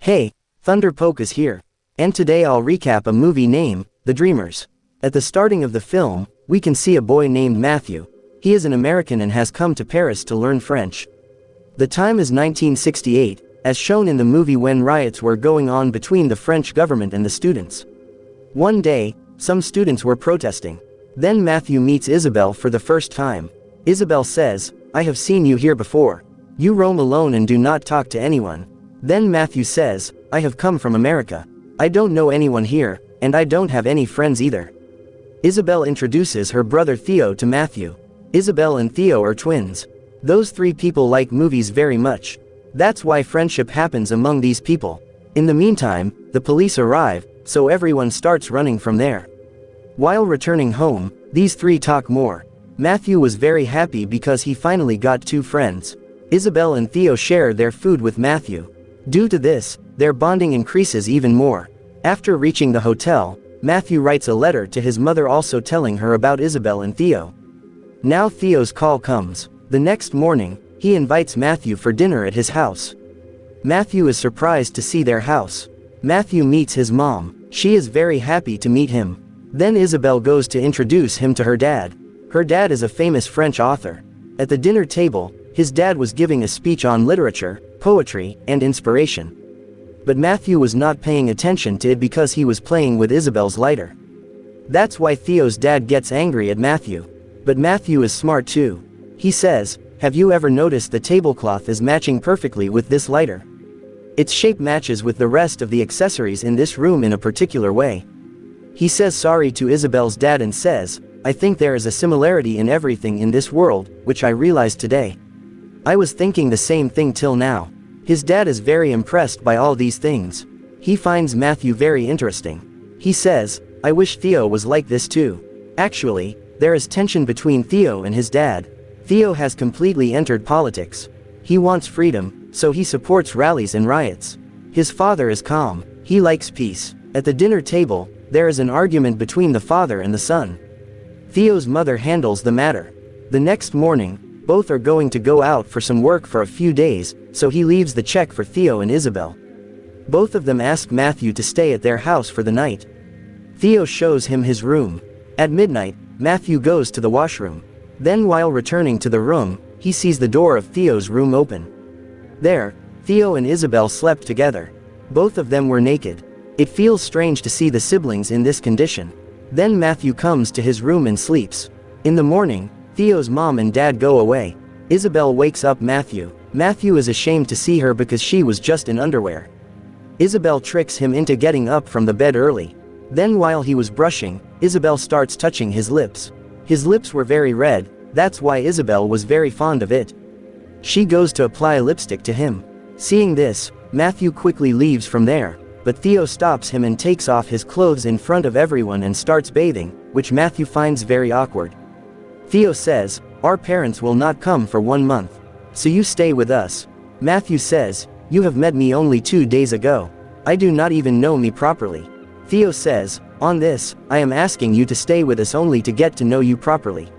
Hey, Thunder Poke is here. And today I'll recap a movie named The Dreamers. At the starting of the film, we can see a boy named Matthew. He is an American and has come to Paris to learn French. The time is 1968, as shown in the movie when riots were going on between the French government and the students. One day, some students were protesting. Then Matthew meets Isabelle for the first time. Isabelle says, "I have seen you here before. You roam alone and do not talk to anyone." Then Matthew says, "I have come from America. I don't know anyone here, and I don't have any friends either." Isabelle introduces her brother Theo to Matthew. Isabelle and Theo are twins. Those three people like movies very much. That's why friendship happens among these people. In the meantime, the police arrive, so everyone starts running from there. While returning home, these three talk more. Matthew was very happy because he finally got two friends. Isabelle and Theo share their food with Matthew. Due to this, their bonding increases even more. After reaching the hotel, Matthew writes a letter to his mother also telling her about Isabelle and Theo. Now Theo's call comes. The next morning, he invites Matthew for dinner at his house. Matthew is surprised to see their house. Matthew meets his mom. She is very happy to meet him. Then Isabelle goes to introduce him to her dad. Her dad is a famous French author. At the dinner table, his dad was giving a speech on literature, poetry, and inspiration. But Matthew was not paying attention to it because he was playing with Isabelle's lighter. That's why Theo's dad gets angry at Matthew. But Matthew is smart too. He says, "Have you ever noticed the tablecloth is matching perfectly with this lighter? Its shape matches with the rest of the accessories in this room in a particular way." He says sorry to Isabelle's dad and says, "I think there is a similarity in everything in this world, which I realized today. I was thinking the same thing till now." His dad is very impressed by all these things. He finds Matthew very interesting. He says, "I wish Theo was like this too." Actually, there is tension between Theo and his dad. Theo has completely entered politics. He wants freedom, so he supports rallies and riots. His father is calm. He likes peace. At the dinner table, there is an argument between the father and the son. Theo's mother handles the matter. The next morning, both are going to go out for some work for a few days, so he leaves the check for Theo and Isabelle. Both of them ask Matthew to stay at their house for the night. Theo shows him his room. At midnight, Matthew goes to the washroom. Then while returning to the room, he sees the door of Theo's room open. There, Theo and Isabelle slept together. Both of them were naked. It feels strange to see the siblings in this condition. Then Matthew comes to his room and sleeps. In the morning, Theo's mom and dad go away. Isabelle wakes up Matthew. Matthew is ashamed to see her because she was just in underwear. Isabelle tricks him into getting up from the bed early. Then while he was brushing, Isabelle starts touching his lips. His lips were very red, that's why Isabelle was very fond of it. She goes to apply lipstick to him. Seeing this, Matthew quickly leaves from there, but Theo stops him and takes off his clothes in front of everyone and starts bathing, which Matthew finds very awkward. Theo says, "Our parents will not come for 1 month. So you stay with us." Matthew says, "You have met me only 2 days ago. I do not even know me properly." Theo says, "On this, I am asking you to stay with us only to get to know you properly."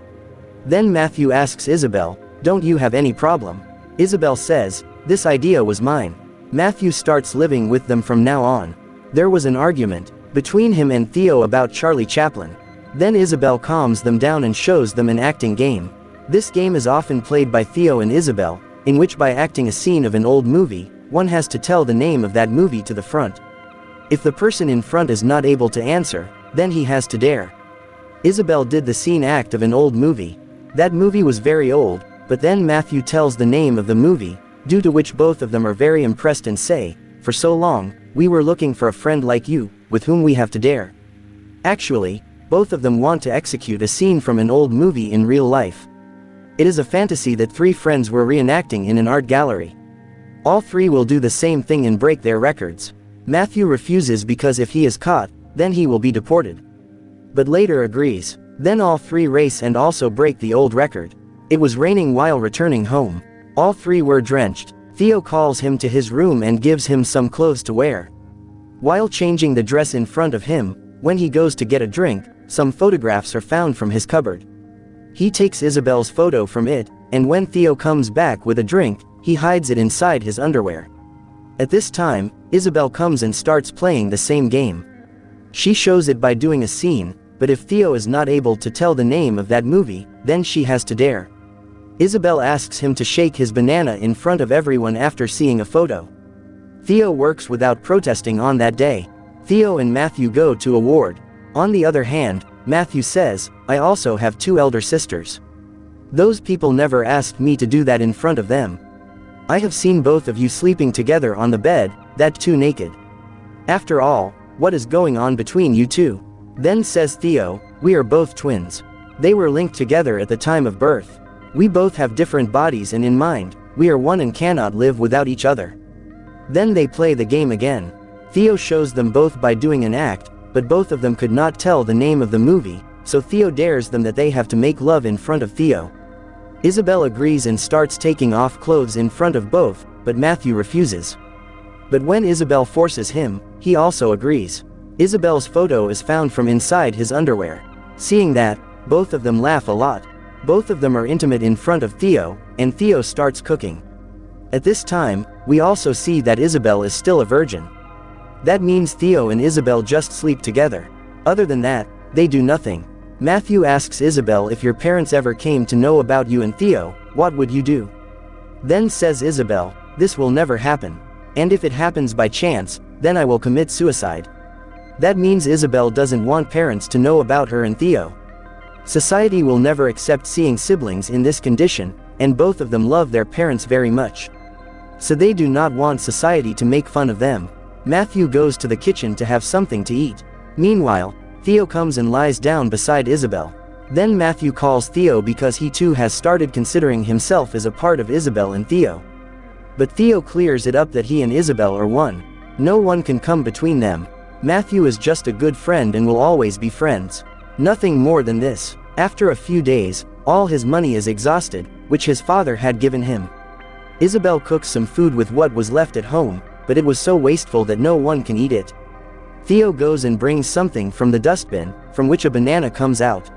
Then Matthew asks Isabelle, "Don't you have any problem?" Isabelle says, "This idea was mine." Matthew starts living with them from now on. There was an argument between him and Theo about Charlie Chaplin. Then Isabelle calms them down and shows them an acting game. This game is often played by Theo and Isabelle, in which by acting a scene of an old movie, one has to tell the name of that movie to the front. If the person in front is not able to answer, then he has to dare. Isabelle did the scene act of an old movie. That movie was very old, but then Matthew tells the name of the movie, due to which both of them are very impressed and say, "For so long, we were looking for a friend like you, with whom we have to dare." Actually, both of them want to execute a scene from an old movie in real life. It is a fantasy that 3 friends were reenacting in an art gallery. All 3 will do the same thing and break their records. Matthew refuses because if he is caught, then he will be deported. But later agrees. Then all 3 race and also break the old record. It was raining while returning home. All 3 were drenched. Theo calls him to his room and gives him some clothes to wear. While changing the dress in front of him, when he goes to get a drink, some photographs are found from his cupboard. He takes Isabelle's photo from it, and when Theo comes back with a drink, he hides it inside his underwear. At this time, Isabel comes and starts playing the same game. She shows it by doing a scene, but if Theo is not able to tell the name of that movie, then she has to dare. Isabel asks him to shake his banana in front of everyone after seeing a photo. Theo works without protesting on that day. Theo and Matthew go to a ward. On the other hand, Matthew says, "I also have 2 elder sisters. Those people never asked me to do that in front of them. I have seen both of you sleeping together on the bed, that too naked. After all, what is going on between you two?" Then says Theo, "We are both twins. They were linked together at the time of birth. We both have different bodies and in mind, we are one and cannot live without each other." Then they play the game again. Theo shows them both by doing an act, but both of them could not tell the name of the movie, so Theo dares them that they have to make love in front of Theo. Isabel agrees and starts taking off clothes in front of both, but Matthew refuses. But when Isabel forces him, he also agrees. Isabel's photo is found from inside his underwear. Seeing that, both of them laugh a lot. Both of them are intimate in front of Theo, and Theo starts cooking. At this time, we also see that Isabel is still a virgin. That means Theo and Isabel just sleep together. Other than that, they do nothing. Matthew asks Isabel, "If your parents ever came to know about you and Theo, what would you do?" Then says Isabel, "This will never happen. And if it happens by chance, then I will commit suicide." That means Isabel doesn't want parents to know about her and Theo. Society will never accept seeing siblings in this condition, and both of them love their parents very much. So they do not want society to make fun of them. Matthew goes to the kitchen to have something to eat. Meanwhile, Theo comes and lies down beside Isabel. Then Matthew calls Theo because he too has started considering himself as a part of Isabel and Theo. But Theo clears it up that he and Isabel are one. No one can come between them. Matthew is just a good friend and will always be friends. Nothing more than this. After a few days, all his money is exhausted, which his father had given him. Isabel cooks some food with what was left at home, but it was so wasteful that no one can eat it. Theo goes and brings something from the dustbin, from which a banana comes out.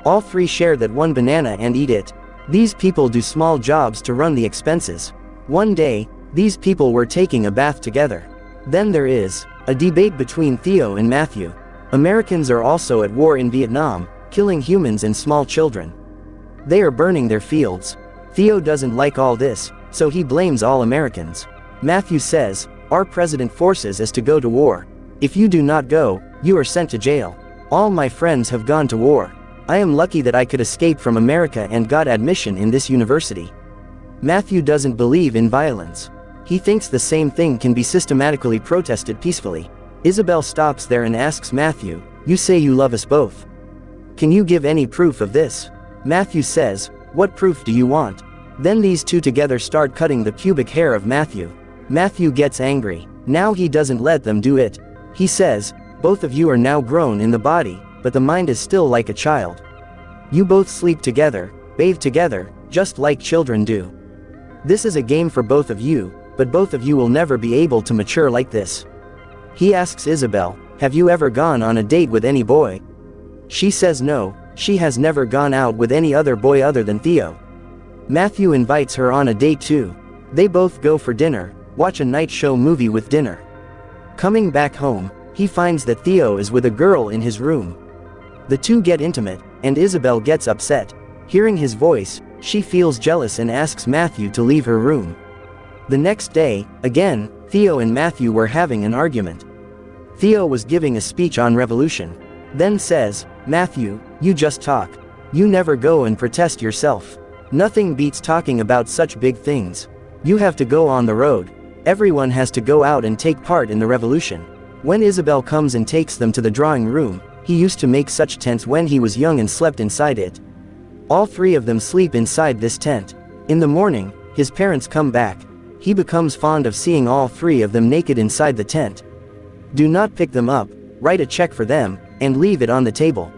All 3 share that one banana and eat it. These people do small jobs to run the expenses. One day, these people were taking a bath together. Then there is a debate between Theo and Matthew. Americans are also at war in Vietnam, killing humans and small children. They are burning their fields. Theo doesn't like all this, so he blames all Americans. Matthew says, "Our president forces us to go to war. If you do not go, you are sent to jail. All my friends have gone to war. I am lucky that I could escape from America and got admission in this university." Matthew doesn't believe in violence. He thinks the same thing can be systematically protested peacefully. Isabel stops there and asks Matthew, "You say you love us both. Can you give any proof of this?" Matthew says, "What proof do you want?" Then these two together start cutting the pubic hair of Matthew. Matthew gets angry. Now he doesn't let them do it. He says, "Both of you are now grown in the body, but the mind is still like a child. You both sleep together, bathe together, just like children do. This is a game for both of you, but both of you will never be able to mature like this." He asks Isabel, "Have you ever gone on a date with any boy?" She says no, she has never gone out with any other boy other than Theo. Matthew invites her on a date too. They both go for dinner, watch a night show movie with dinner. Coming back home, he finds that Theo is with a girl in his room. The two get intimate, and Isabel gets upset. Hearing his voice, she feels jealous and asks Matthew to leave her room. The next day, again, Theo and Matthew were having an argument. Theo was giving a speech on revolution. Then says, "Matthew, you just talk. You never go and protest yourself. Nothing beats talking about such big things. You have to go on the road. Everyone has to go out and take part in the revolution." When Isabel comes and takes them to the drawing room, he used to make such tents when he was young and slept inside it. All 3 of them sleep inside this tent. In the morning, his parents come back. He becomes fond of seeing all 3 of them naked inside the tent. Do not pick them up, write a check for them, and leave it on the table.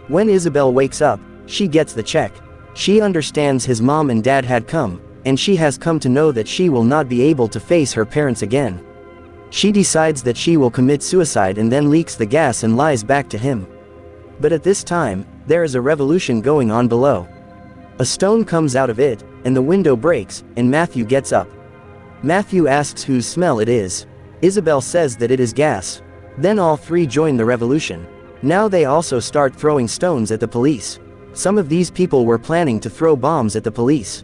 When Isabel wakes up, she gets the check. She understands his mom and dad had come, and she has come to know that she will not be able to face her parents again. She decides that she will commit suicide and then leaks the gas and lies back to him. But at this time, there is a revolution going on below. A stone comes out of it, and the window breaks, and Matthew gets up. Matthew asks whose smell it is. Isabel says that it is gas. Then all three join the revolution. Now they also start throwing stones at the police. Some of these people were planning to throw bombs at the police.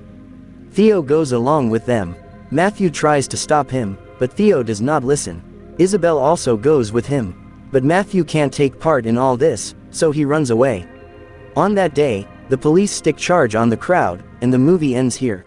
Theo goes along with them. Matthew tries to stop him, but Theo does not listen. Isabel also goes with him. But Matthew can't take part in all this, so he runs away. On that day, the police stick charge on the crowd, and the movie ends here.